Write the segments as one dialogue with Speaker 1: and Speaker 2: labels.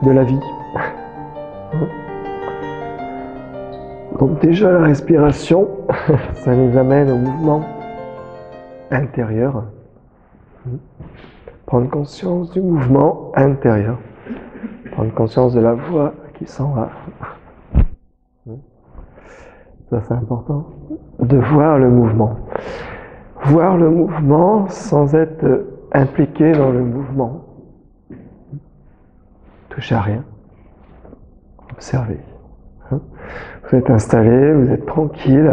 Speaker 1: de la vie. Donc déjà la respiration, ça nous amène au mouvement intérieur. Prendre conscience du mouvement intérieur. Prendre conscience de la voix qui s'en va. Ça c'est important, de voir le mouvement. Voir le mouvement sans être impliqué dans le mouvement. Touchez à rien. Observez. Vous êtes installé, vous êtes tranquille.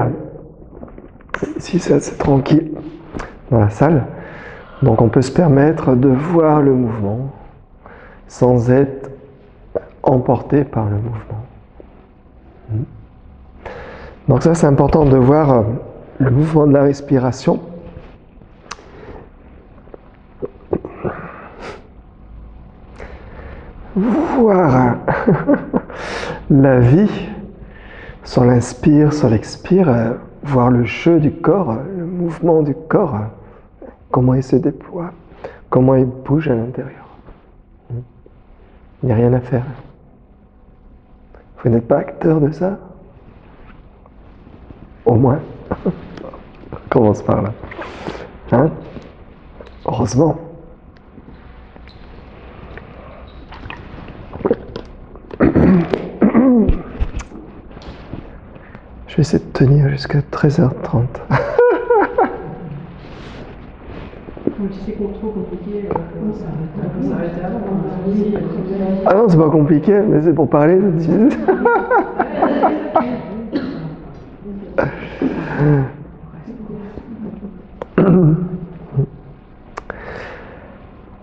Speaker 1: Ici c'est assez tranquille dans la salle. Donc on peut se permettre de voir le mouvement sans être emporté par le mouvement. Donc ça c'est important de voir le mouvement de la respiration. Voir la vie sur l'inspire, sur l'expire, voir le jeu du corps, le mouvement du corps, comment il se déploie, comment il bouge à l'intérieur. Il n'y a rien à faire. Vous n'êtes pas acteur de ça? Au moins. On commence par là. Hein? Heureusement. Je vais essayer de tenir jusqu'à 13h30.
Speaker 2: Si c'est trop compliqué, on peut s'arrêter avant.
Speaker 1: Ah non, c'est pas compliqué, mais c'est pour parler.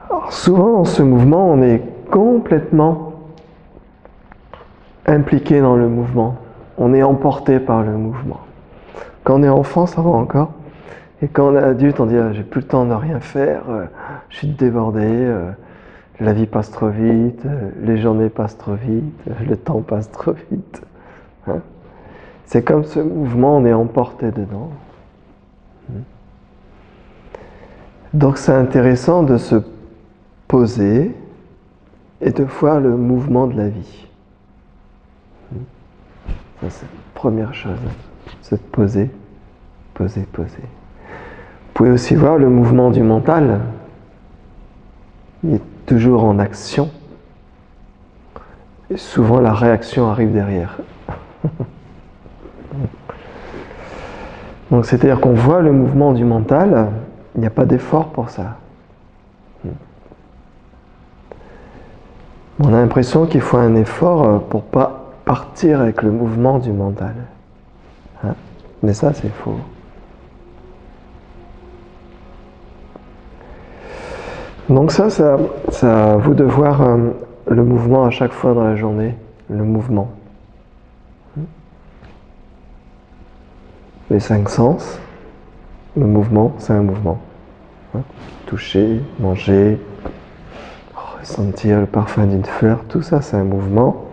Speaker 1: Alors, souvent dans ce mouvement, on est complètement impliqué dans le mouvement. On est emporté par le mouvement. Quand on est enfant, ça va encore. Et quand on est adulte, on dit j'ai plus le temps de rien faire, je suis débordé, la vie passe trop vite, les journées passent trop vite, le temps passe trop vite. Hein? C'est comme ce mouvement, on est emporté dedans. Donc c'est intéressant de se poser et de voir le mouvement de la vie. Ça c'est la première chose, se poser, poser, poser. Vous pouvez aussi voir le mouvement du mental. Il est toujours en action. Et souvent la réaction arrive derrière. Donc c'est-à-dire qu'on voit le mouvement du mental, il n'y a pas d'effort pour ça. On a l'impression qu'il faut un effort pour ne pas partir avec le mouvement du mental. Hein? Mais ça c'est faux. Donc ça à vous de voir le mouvement à chaque fois dans la journée, le mouvement. Les 5 sens, le mouvement, c'est un mouvement. Toucher, manger, ressentir le parfum d'une fleur, tout ça c'est un mouvement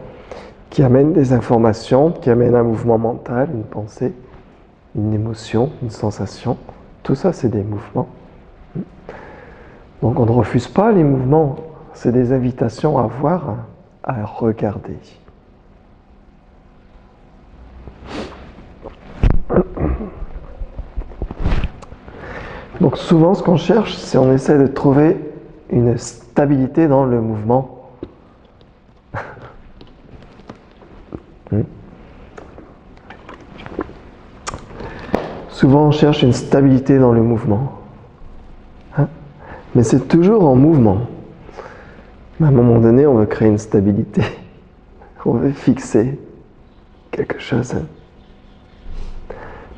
Speaker 1: qui amène des informations, qui amène un mouvement mental, une pensée, une émotion, une sensation. Tout ça c'est des mouvements. Donc on ne refuse pas les mouvements, c'est des invitations à voir, à regarder. Donc souvent ce qu'on cherche, c'est on essaie de trouver une stabilité dans le mouvement. Souvent on cherche une stabilité dans le mouvement. Mais c'est toujours en mouvement. À un moment donné, on veut créer une stabilité. On veut fixer quelque chose.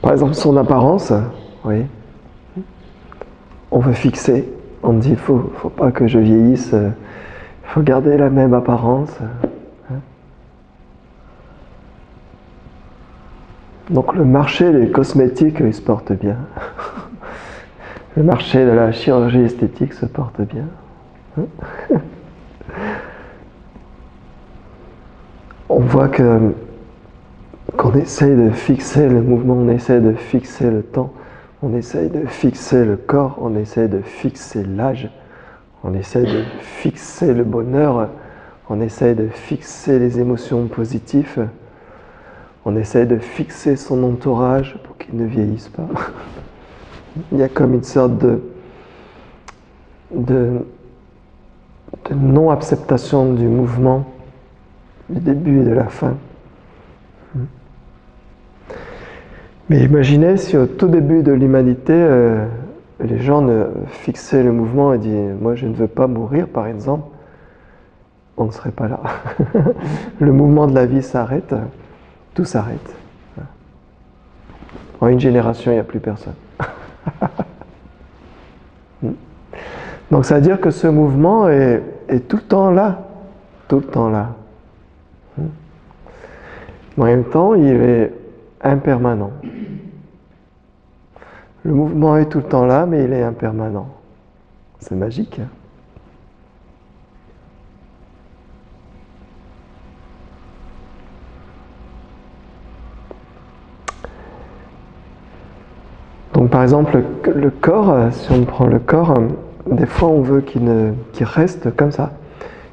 Speaker 1: Par exemple, son apparence, oui. On veut fixer. On dit, il faut pas que je vieillisse. Il faut garder la même apparence. Donc le marché des cosmétiques, il se porte bien. Le marché de la chirurgie esthétique se porte bien. On voit qu'on essaie de fixer le mouvement, on essaie de fixer le temps, On essaye de fixer le corps, on essaye de fixer l'âge, on essaye de fixer le bonheur, on essaye de fixer les émotions positives, on essaye de fixer son entourage pour qu'il ne vieillisse pas. Il y a comme une sorte de non-acceptation du mouvement, du début et de la fin. Mais imaginez si au tout début de l'humanité, les gens fixaient le mouvement et disaient « moi je ne veux pas mourir » par exemple, on ne serait pas là. Le mouvement de la vie s'arrête, tout s'arrête. En une génération, il n'y a plus personne. Donc ça veut dire que ce mouvement est tout le temps là, tout le temps là. En même temps, il est impermanent. Le mouvement est tout le temps là, mais il est impermanent. C'est magique. Hein? Donc par exemple, le corps, si on prend le corps, des fois on veut qu'il reste comme ça.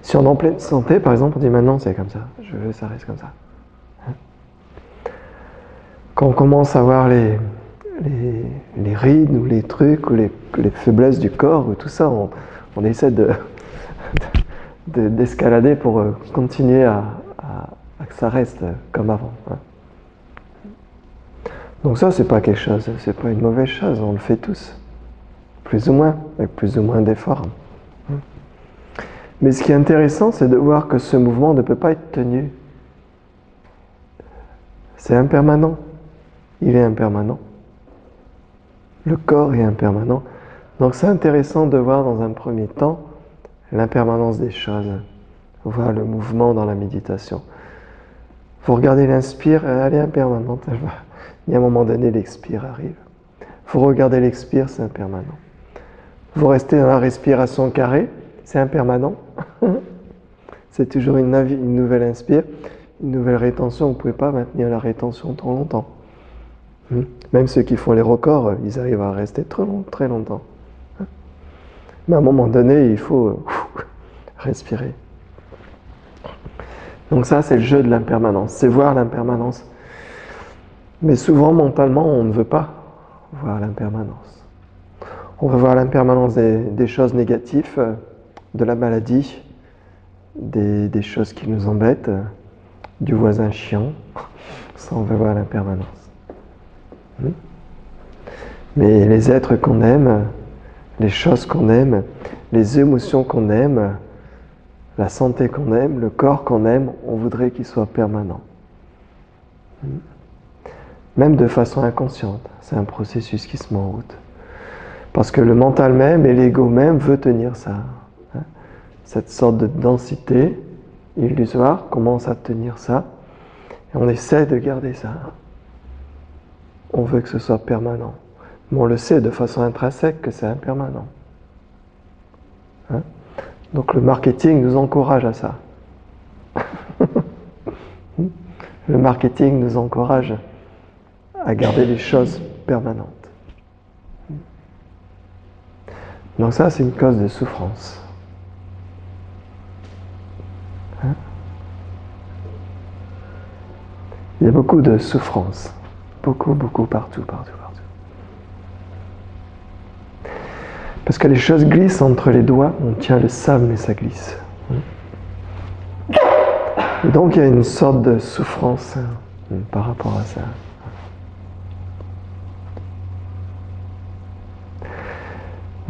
Speaker 1: Si on est en pleine santé, par exemple, on dit maintenant c'est comme ça, je veux que ça reste comme ça. Quand on commence à voir les rides ou les trucs ou les faiblesses du corps ou tout ça, on essaie d'escalader pour continuer à que ça reste comme avant. Hein. Donc ça, c'est pas quelque chose, c'est pas une mauvaise chose, on le fait tous, plus ou moins, avec plus ou moins d'efforts. Mais ce qui est intéressant, c'est de voir que ce mouvement ne peut pas être tenu. C'est impermanent. Il est impermanent. Le corps est impermanent. Donc c'est intéressant de voir dans un premier temps l'impermanence des choses, voir le mouvement dans la méditation. Vous regardez l'inspire, elle est impermanente. Il y a un moment donné, l'expire arrive. Vous regardez l'expire, c'est impermanent. Vous restez dans la respiration carrée, c'est impermanent. C'est toujours une nouvelle inspire, une nouvelle rétention. Vous ne pouvez pas maintenir la rétention trop longtemps. Même ceux qui font les records, ils arrivent à rester très longtemps. Mais à un moment donné, il faut respirer. Donc ça, c'est le jeu de l'impermanence, c'est voir l'impermanence. Mais souvent, mentalement, on ne veut pas voir l'impermanence. On veut voir l'impermanence des choses négatives, de la maladie, des choses qui nous embêtent, du voisin chiant. Ça, on veut voir l'impermanence. Mais les êtres qu'on aime, les choses qu'on aime, les émotions qu'on aime, la santé qu'on aime, le corps qu'on aime, on voudrait qu'il soit permanent. Même de façon inconsciente, c'est un processus qui se met en route. Parce que le mental même et l'ego même veut tenir ça. Cette sorte de densité illusoire commence à tenir ça, et on essaie de garder ça. On veut que ce soit permanent. Mais on le sait de façon intrinsèque que c'est impermanent. Donc le marketing nous encourage à ça. Le marketing nous encourage à garder les choses permanentes. Donc ça, c'est une cause de souffrance. Il y a beaucoup de souffrance. Beaucoup, partout. Parce que les choses glissent entre les doigts, on tient le sable mais ça glisse. Et donc il y a une sorte de souffrance par rapport à ça.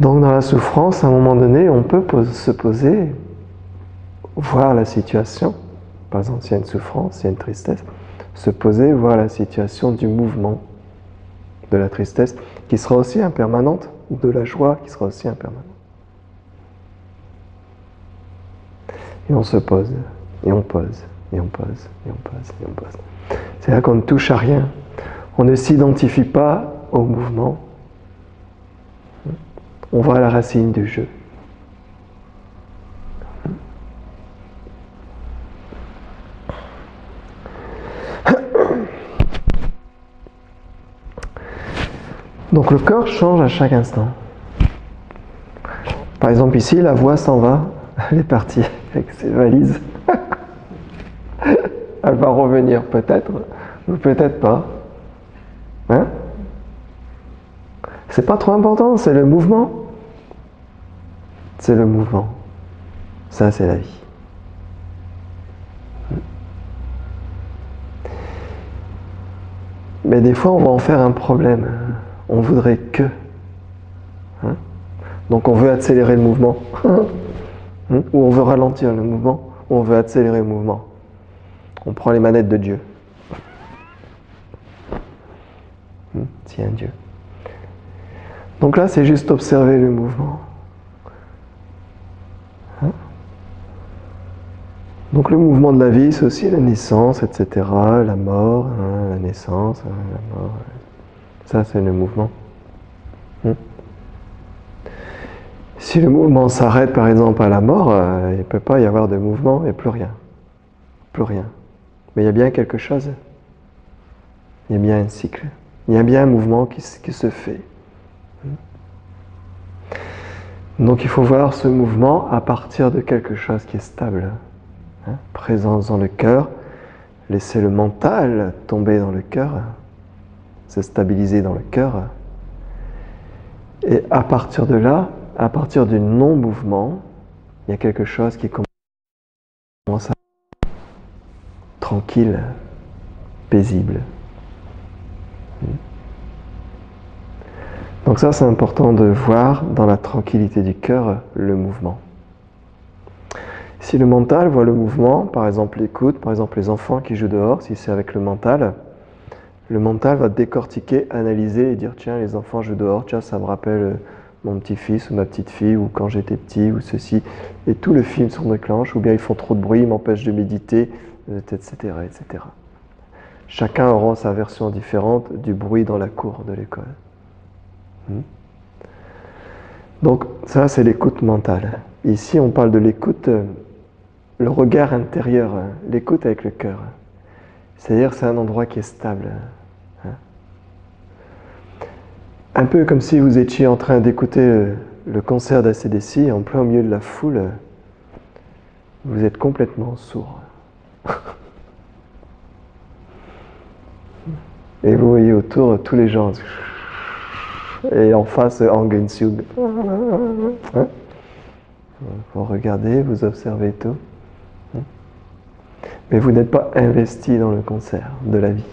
Speaker 1: Donc dans la souffrance, à un moment donné, on peut se poser, voir la situation. Par exemple, s'il y a une souffrance, s'il y a une tristesse, se poser, voir la situation du mouvement de la tristesse, qui sera aussi impermanente, ou de la joie, qui sera aussi impermanente. Et on se pose, et on pose, et on pose, et on pose, et on pose. C'est-à-dire qu'on ne touche à rien. On ne s'identifie pas au mouvement. On voit la racine du jeu. Donc le corps change à chaque instant. Par exemple ici, la voix s'en va, elle est partie avec ses valises. Elle va revenir peut-être, ou peut-être pas. Hein? C'est pas trop important, c'est le mouvement. C'est le mouvement. Ça, c'est la vie. Mais des fois, on va en faire un problème. On voudrait que. Hein? Donc on veut accélérer le mouvement. Ou on veut ralentir le mouvement, ou on veut accélérer le mouvement. On prend les manettes de Dieu. S'il y a un Dieu. Donc là, c'est juste observer le mouvement. Hein? Donc le mouvement de la vie, c'est aussi la naissance, etc., la mort, hein, la naissance, hein, la mort. Ça, c'est le mouvement. Si le mouvement s'arrête, par exemple, à la mort, il ne peut pas y avoir de mouvement et plus rien. Plus rien. Mais il y a bien quelque chose. Il y a bien un cycle. Il y a bien un mouvement qui se fait. Donc il faut voir ce mouvement à partir de quelque chose qui est stable. Hein? Présence dans le cœur. Laisser le mental tomber dans le cœur. Se stabiliser dans le cœur. Et à partir de là, à partir du non-mouvement, il y a quelque chose qui commence à être tranquille, paisible. Donc ça, c'est important de voir dans la tranquillité du cœur le mouvement. Si le mental voit le mouvement, par exemple l'écoute, par exemple les enfants qui jouent dehors, si c'est avec le mental va décortiquer, analyser et dire tiens, les enfants jouent dehors, tiens, ça me rappelle mon petit-fils ou ma petite-fille, ou quand j'étais petit, ou ceci. Et tout le film se déclenche, ou bien ils font trop de bruit, ils m'empêchent de méditer, etc., etc. Chacun aura sa version différente du bruit dans la cour de l'école. Donc ça, c'est l'écoute mentale. Ici, on parle de l'écoute, le regard intérieur, l'écoute avec le cœur. C'est-à-dire, c'est un endroit qui est stable. Un peu comme si vous étiez en train d'écouter le concert d'ACDC, en plein milieu de la foule, vous êtes complètement sourd. Et vous voyez autour tous les gens. Et en face, Hang In-sung. Hein? Vous regardez, vous observez tout. Mais vous n'êtes pas investi dans le concert de la vie.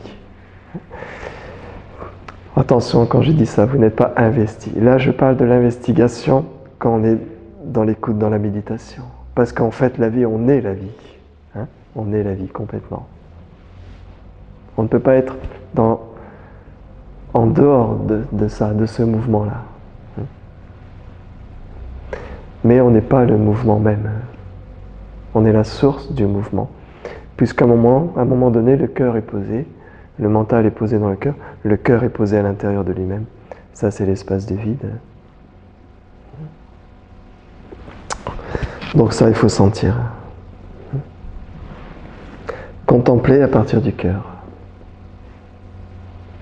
Speaker 1: Attention, quand je dis ça, vous n'êtes pas investi. Là, je parle de l'investigation quand on est dans l'écoute, dans la méditation. Parce qu'en fait, la vie, on est la vie. Hein? On est la vie complètement. On ne peut pas être en dehors de ça, de ce mouvement-là. Mais on n'est pas le mouvement même. On est la source du mouvement. Puisqu'à un moment donné, le cœur est posé, le mental est posé dans le cœur est posé à l'intérieur de lui-même. Ça, c'est l'espace du vide. Donc ça, il faut sentir. Contempler à partir du cœur.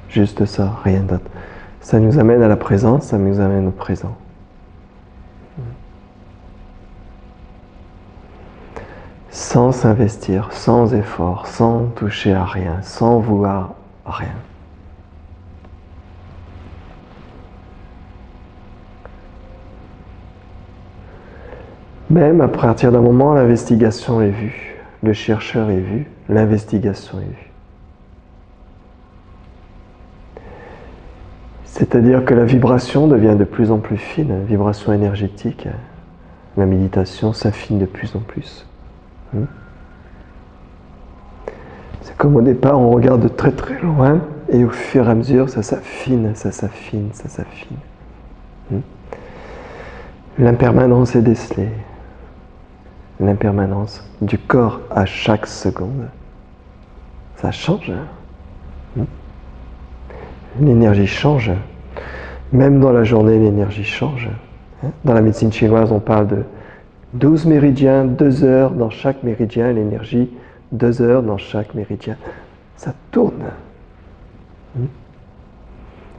Speaker 1: Juste ça, rien d'autre. Ça nous amène à la présence, ça nous amène au présent. Sans s'investir, sans effort, sans toucher à rien, sans vouloir rien. Même à partir d'un moment, l'investigation est vue, le chercheur est vu, l'investigation est vue. C'est-à-dire que la vibration devient de plus en plus fine, vibration énergétique. La méditation s'affine de plus en plus. C'est comme au départ, on regarde de très très loin et au fur et à mesure, ça s'affine, ça s'affine, ça s'affine. L'impermanence est décelée. L'impermanence du corps à chaque seconde. Ça change. L'énergie change. Même dans la journée, l'énergie change. Dans la médecine chinoise, on parle de 12 méridiens, 2 heures dans chaque méridien, l'énergie, 2 heures dans chaque méridien. Ça tourne.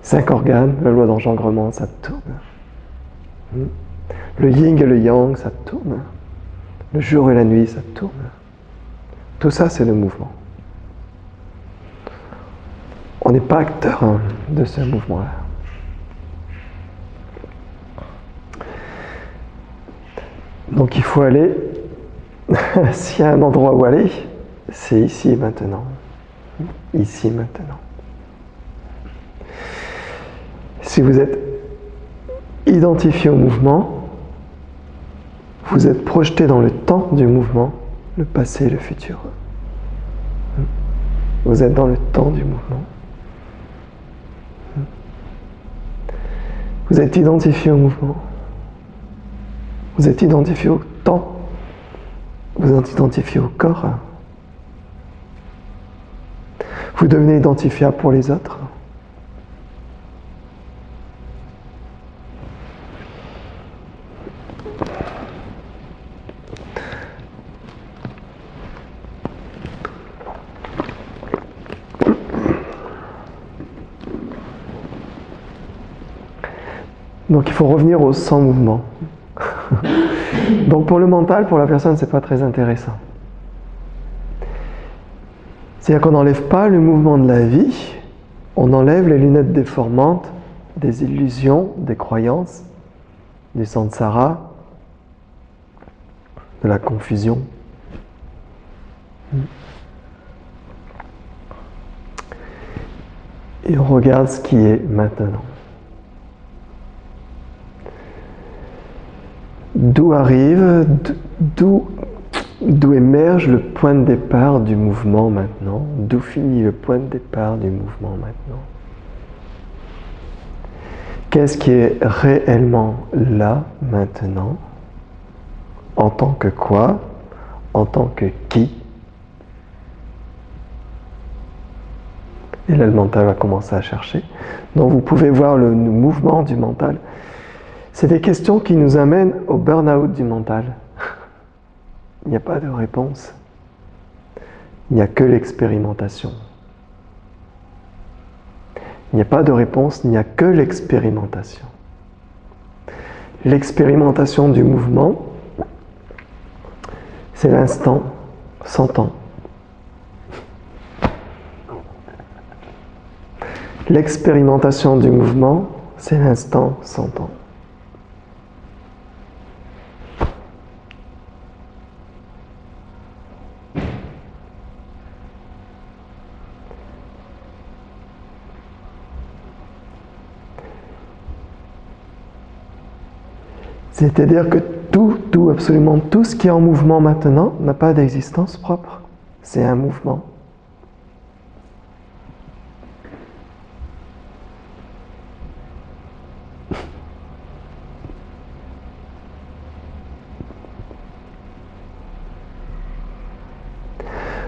Speaker 1: 5 organes, la loi d'engendrement, ça tourne. Le yin et le yang, ça tourne. Le jour et la nuit, ça tourne. Tout ça, c'est le mouvement. On n'est pas acteur de ce mouvement-là. Donc il faut aller, s'il y a un endroit où aller, c'est ici et maintenant. Ici et maintenant. Si vous êtes identifié au mouvement, vous êtes projeté dans le temps du mouvement, le passé et le futur. Vous êtes dans le temps du mouvement. Vous êtes identifié au mouvement. Vous êtes identifié au temps. Vous êtes identifié au corps. Vous devenez identifiable pour les autres. Donc il faut revenir au sans mouvement. Donc pour le mental, pour la personne, c'est pas très intéressant. C'est-à-dire qu'on n'enlève pas le mouvement de la vie, on enlève les lunettes déformantes des illusions, des croyances, du samsara, de la confusion. Et on regarde ce qui est maintenant. D'où arrive, d'où émerge le point de départ du mouvement maintenant? D'où finit le point de départ du mouvement maintenant? Qu'est-ce qui est réellement là maintenant? En tant que quoi? En tant que qui? Et là, le mental va commencer à chercher. Donc vous pouvez voir le mouvement du mental. C'est des questions qui nous amènent au burn-out du mental. Il n'y a pas de réponse. Il n'y a que l'expérimentation. Il n'y a pas de réponse, il n'y a que l'expérimentation. L'expérimentation du mouvement, c'est l'instant sans temps. L'expérimentation du mouvement, c'est l'instant sans temps. C'est-à-dire que tout, absolument tout ce qui est en mouvement maintenant n'a pas d'existence propre. C'est un mouvement.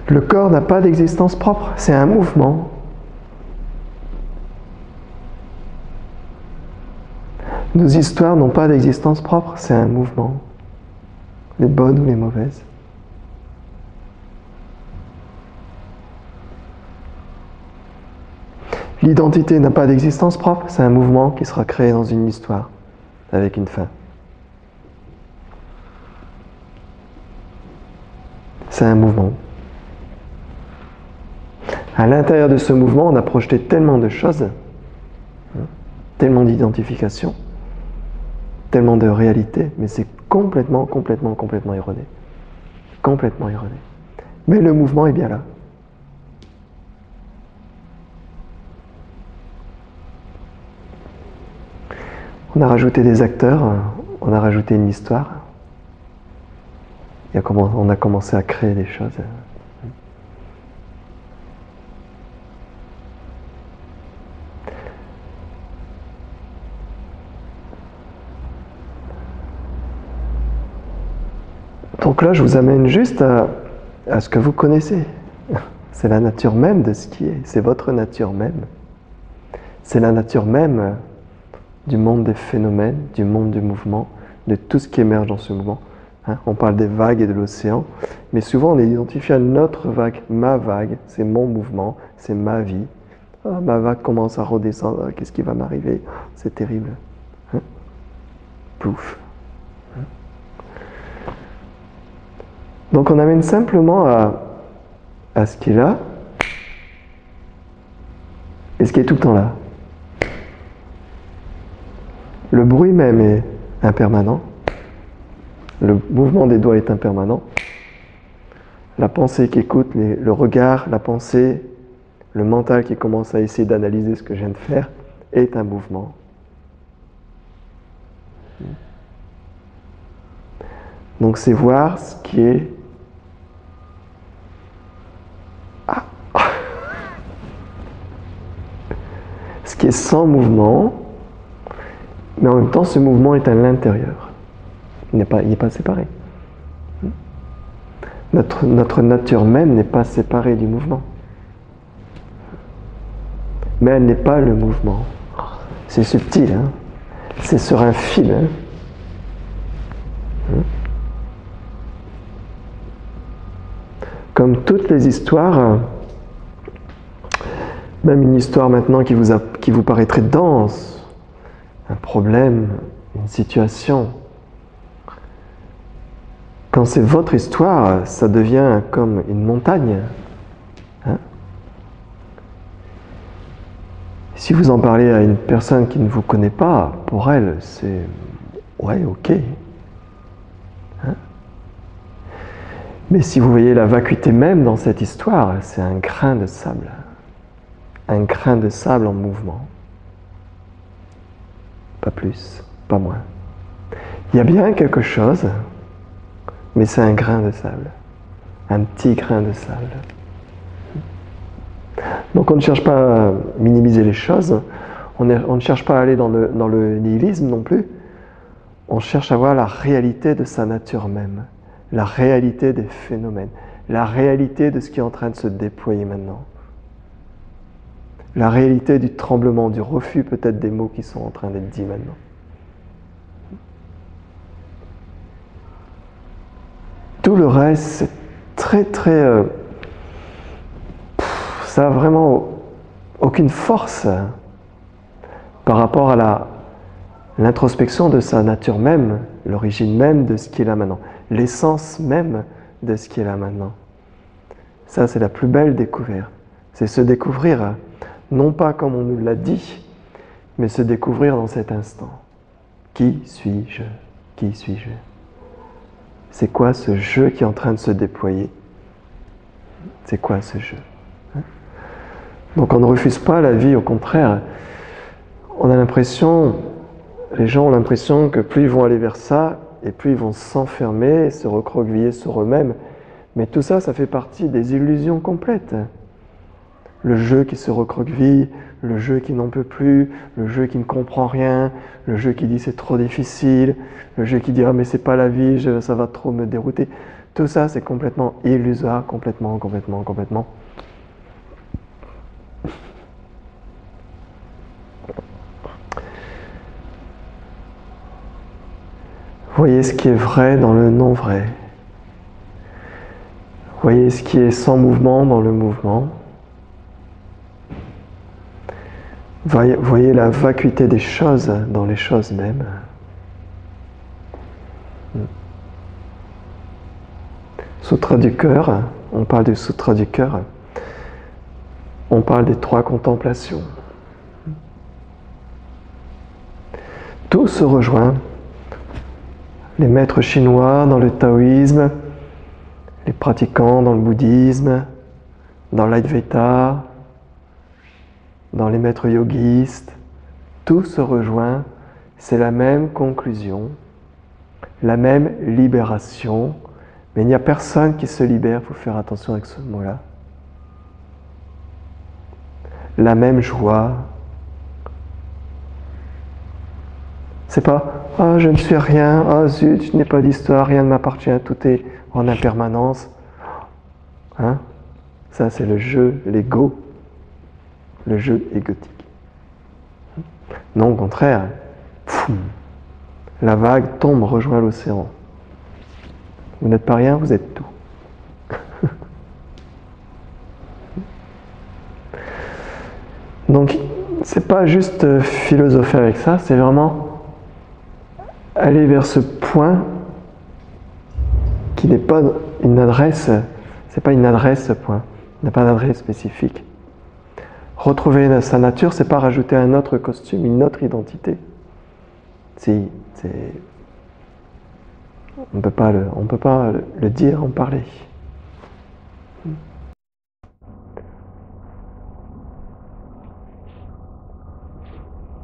Speaker 1: Le corps n'a pas d'existence propre, c'est un mouvement. Nos histoires n'ont pas d'existence propre, c'est un mouvement. Les bonnes ou les mauvaises. L'identité n'a pas d'existence propre, c'est un mouvement qui sera créé dans une histoire, avec une fin. C'est un mouvement. À l'intérieur de ce mouvement, on a projeté tellement de choses, tellement d'identification, tellement de réalité, mais c'est complètement erroné. Complètement erroné. Mais le mouvement est bien là. On a rajouté des acteurs, on a rajouté une histoire, et on a commencé à créer des choses. Donc là, je vous amène juste à ce que vous connaissez. C'est la nature même de ce qui est. C'est votre nature même. C'est la nature même du monde des phénomènes, du monde du mouvement, de tout ce qui émerge dans ce mouvement. On parle des vagues et de l'océan, mais souvent on est identifié à notre vague, ma vague, c'est mon mouvement, c'est ma vie. Ah, ma vague commence à redescendre, qu'est-ce qui va m'arriver? C'est terrible. Hein? Plouf. Hein? Donc on amène simplement à ce qui est là, et ce qui est tout le temps là. Le bruit même est impermanent. Le mouvement des doigts est impermanent. La pensée qui écoute, le regard, la pensée, le mental qui commence à essayer d'analyser ce que je viens de faire est un mouvement. Donc c'est voir ce qui est... Ah. Ce qui est sans mouvement, mais en même temps ce mouvement est à l'intérieur. Il n'est pas séparé. Notre nature même n'est pas séparée du mouvement. Mais elle n'est pas le mouvement. C'est subtil, hein? C'est sur un fil. Hein? Comme toutes les histoires, même une histoire maintenant qui vous paraît très dense, un problème, une situation, quand c'est votre histoire, ça devient comme une montagne. Hein? Si vous en parlez à une personne qui ne vous connaît pas, pour elle, c'est « ouais, ok ». Hein? Mais si vous voyez la vacuité même dans cette histoire, c'est un grain de sable. Un grain de sable en mouvement. Pas plus, pas moins. Il y a bien quelque chose, mais c'est un grain de sable. Un petit grain de sable. Donc on ne cherche pas à minimiser les choses, on ne cherche pas à aller dans le nihilisme non plus, on cherche à voir la réalité de sa nature même, la réalité des phénomènes, la réalité de ce qui est en train de se déployer maintenant, la réalité du tremblement, du refus peut-être des mots qui sont en train d'être dits maintenant. Tout le reste, c'est très très... ça n'a vraiment aucune force par rapport à l'introspection de sa nature même, l'origine même de ce qui est là maintenant, l'essence même de ce qui est là maintenant. Ça, c'est la plus belle découverte. C'est se découvrir, non pas comme on nous l'a dit, mais se découvrir dans cet instant. Qui suis-je? Qui suis-je? C'est quoi ce jeu qui est en train de se déployer? C'est quoi ce jeu? Donc on ne refuse pas la vie, au contraire. On a l'impression, les gens ont l'impression que plus ils vont aller vers ça, et plus ils vont s'enfermer, se recroqueviller sur eux-mêmes. Mais tout ça, ça fait partie des illusions complètes. Le jeu qui se recroqueville, le jeu qui n'en peut plus, le jeu qui ne comprend rien, le jeu qui dit c'est trop difficile, le jeu qui dit ah mais c'est pas la vie, ça va trop me dérouter. Tout ça, c'est complètement illusoire, complètement. Voyez ce qui est vrai dans le non-vrai. Voyez ce qui est sans mouvement dans le mouvement. Voyez la vacuité des choses dans les choses mêmes. Sutra du cœur, on parle du sutra du cœur, on parle des 3 contemplations. Tout se rejoint. Les maîtres chinois dans le taoïsme, les pratiquants dans le bouddhisme, dans l'Advaita, dans les maîtres yogistes, tout se rejoint, c'est la même conclusion, la même libération, mais il n'y a personne qui se libère, il faut faire attention avec ce mot-là. La même joie. C'est pas « Ah, je ne suis rien, ah zut, je n'ai pas d'histoire, rien ne m'appartient, tout est en impermanence. » Hein? Ça, c'est le jeu, l'ego, le jeu égotique. Non, au contraire, la vague tombe, rejoint l'océan. Vous n'êtes pas rien, vous êtes tout. c'est pas juste philosopher avec ça, c'est vraiment aller vers ce point qui n'est pas une adresse, c'est pas une adresse ce point, il n'a pas d'adresse spécifique. Retrouver sa nature, c'est pas rajouter un autre costume, une autre identité. On peut pas le dire, en parler.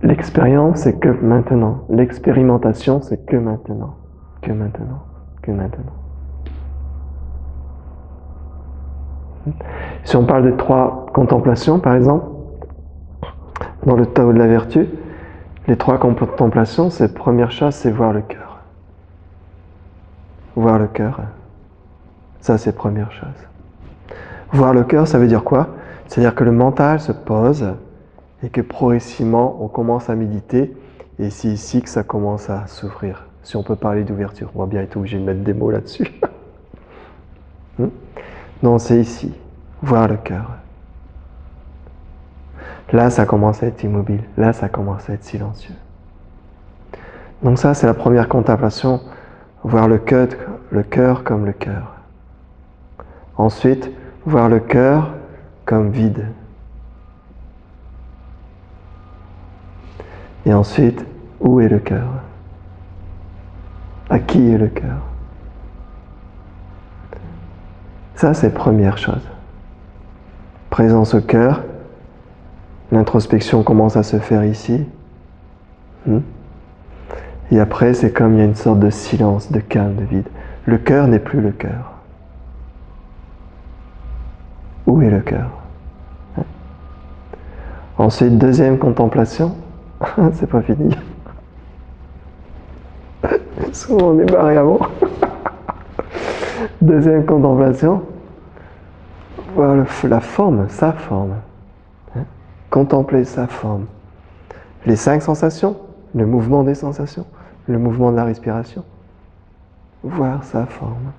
Speaker 1: L'expérience, c'est que maintenant. L'expérimentation, c'est que maintenant. Que maintenant. Que maintenant. Si on parle des 3 contemplations, par exemple, dans le Tao de la vertu, les 3 contemplations, c'est première chose, c'est voir le cœur. Voir le cœur. Ça, c'est première chose. Voir le cœur, ça veut dire quoi? C'est-à-dire que le mental se pose et que progressivement, on commence à méditer et c'est ici que ça commence à s'ouvrir. Si on peut parler d'ouverture, on va bien être obligé de mettre des mots là-dessus. Non, c'est ici. Voir le cœur. Là, ça commence à être immobile. Là, ça commence à être silencieux. Donc ça, c'est la première contemplation. Voir le cœur comme le cœur. Ensuite, voir le cœur comme vide. Et ensuite, où est le cœur? À qui est le cœur? Ça, c'est première chose. Présence au cœur. L'introspection commence à se faire ici. Et après, c'est comme il y a une sorte de silence, de calme, de vide. Le cœur n'est plus le cœur. Où est le cœur? Ensuite, deuxième contemplation. C'est pas fini. Souvent, on est barré avant. Deuxième contemplation. Voir la forme, sa forme. Contempler sa forme. Les 5 sensations, le mouvement des sensations, le mouvement de la respiration. Voir sa forme.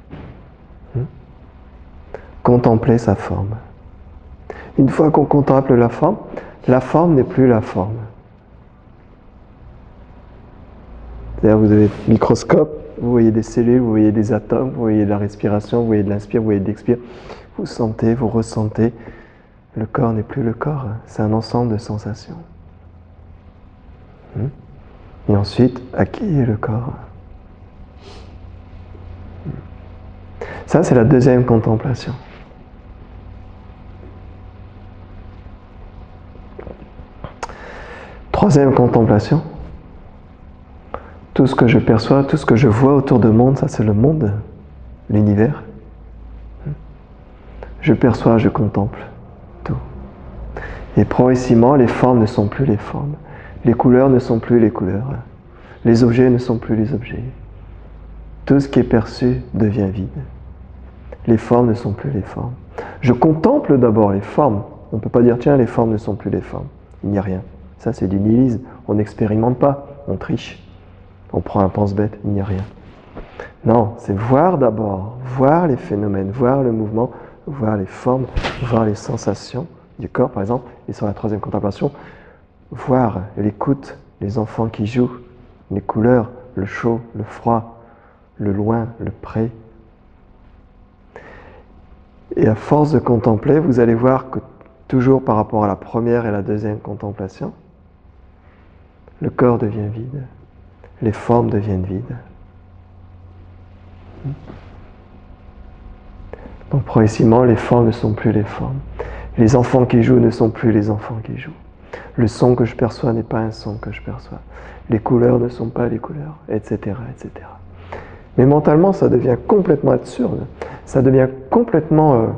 Speaker 1: Contempler sa forme. Une fois qu'on contemple la forme n'est plus la forme. C'est-à-dire, vous avez le microscope, vous voyez des cellules, vous voyez des atomes, vous voyez de la respiration, vous voyez de l'inspire, vous voyez de l'expire. Vous sentez, vous ressentez. Le corps n'est plus le corps, c'est un ensemble de sensations. Et ensuite, à qui est le corps? Ça, c'est la deuxième contemplation. Troisième contemplation. Tout ce que je perçois, tout ce que je vois autour de moi, ça c'est le monde, l'univers. Je perçois, je contemple tout. Et progressivement, les formes ne sont plus les formes. Les couleurs ne sont plus les couleurs. Les objets ne sont plus les objets. Tout ce qui est perçu devient vide. Les formes ne sont plus les formes. Je contemple d'abord les formes. On ne peut pas dire, tiens, les formes ne sont plus les formes. Il n'y a rien. Ça, c'est du nihilisme. On n'expérimente pas, on triche. On prend un pense-bête, il n'y a rien. Non, c'est voir d'abord, voir les phénomènes, voir le mouvement, voir les formes, voir les sensations du corps, par exemple. Et sur la troisième contemplation, voir l'écoute, les enfants qui jouent, les couleurs, le chaud, le froid, le loin, le près. Et à force de contempler, vous allez voir que toujours par rapport à la première et la deuxième contemplation, le corps devient vide, les formes deviennent vides. Donc progressivement, les formes ne sont plus les formes. Les enfants qui jouent ne sont plus les enfants qui jouent. Le son que je perçois n'est pas un son que je perçois. Les couleurs ne sont pas les couleurs, etc., etc. Mais mentalement, ça devient complètement absurde. Ça devient complètement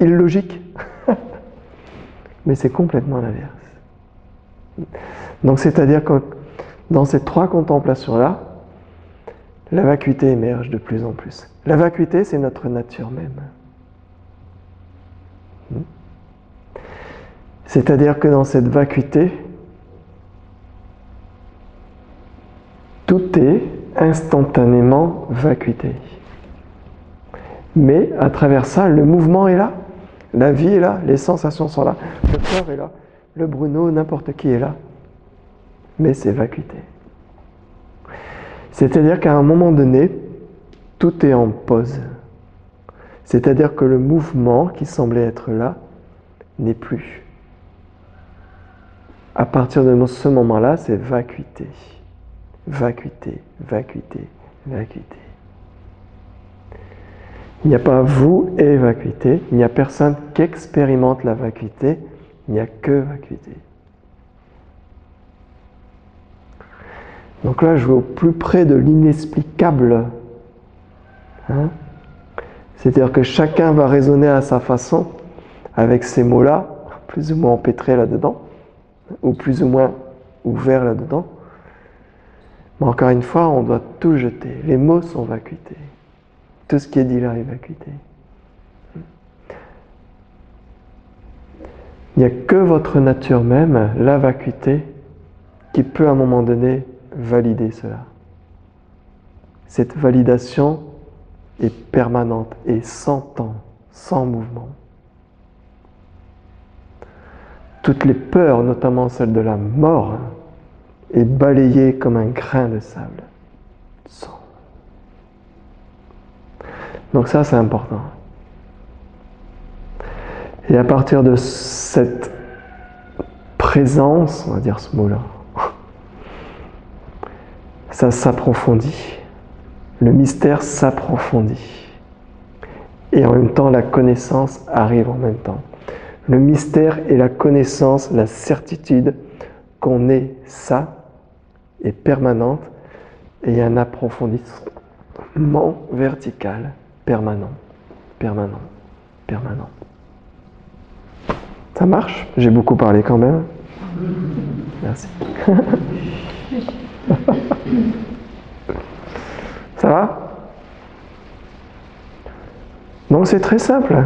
Speaker 1: illogique. Mais c'est complètement l'inverse. Donc c'est-à-dire que dans ces 3 contemplations-là, la vacuité émerge de plus en plus. La vacuité, c'est notre nature même. C'est-à-dire que dans cette vacuité, tout est instantanément vacuité. Mais à travers ça, le mouvement est là, la vie est là, les sensations sont là, le corps est là. le Bruno, n'importe qui est là. Mais c'est vacuité. C'est-à-dire qu'à un moment donné, tout est en pause. C'est-à-dire que le mouvement qui semblait être là n'est plus. À partir de ce moment-là, c'est vacuité. Vacuité, vacuité, vacuité. Il n'y a pas vous et vacuité. Il n'y a personne qui expérimente la vacuité. Il n'y a que vacuité. Donc là, je vais au plus près de l'inexplicable. Hein? C'est-à-dire que chacun va raisonner à sa façon avec ces mots-là, plus ou moins empêtrés là-dedans, ou plus ou moins ouverts là-dedans. Mais encore une fois, on doit tout jeter. Les mots sont vacuités. Tout ce qui est dit là est vacuité. Il n'y a que votre nature même, la vacuité, qui peut à un moment donné valider cela. Cette validation est permanente et sans temps, sans mouvement. Toutes les peurs, notamment celle de la mort, est balayée comme un grain de sable. Sans. Donc ça, c'est important. Et à partir de cette présence, on va dire ce mot-là, ça s'approfondit. Le mystère s'approfondit. Et en même temps, la connaissance arrive en même temps. Le mystère et la connaissance, la certitude qu'on est ça, est permanente, et il y a un approfondissement vertical, permanent, permanent, permanent. Ça marche? J'ai beaucoup parlé quand même. Merci. Ça va? Donc c'est très simple.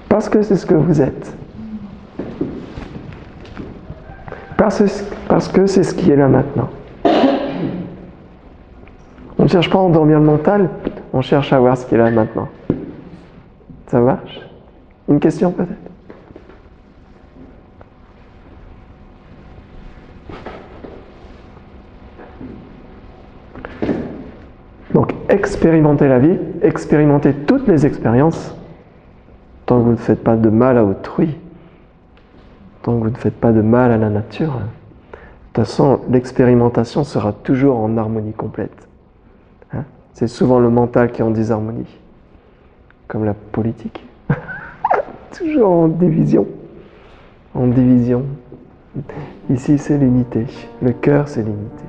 Speaker 1: Parce que c'est ce que vous êtes. Parce que c'est ce qui est là maintenant. On ne cherche pas à endormir le mental, on cherche à voir ce qui est là maintenant. Ça marche? Une question peut-être? Donc, expérimentez la vie, expérimentez toutes les expériences, tant que vous ne faites pas de mal à autrui, tant que vous ne faites pas de mal à la nature. De toute façon, l'expérimentation sera toujours en harmonie complète. Hein? C'est souvent le mental qui est en désharmonie, comme la politique. Toujours en division. En division. Ici, c'est l'unité. Le cœur, c'est l'unité.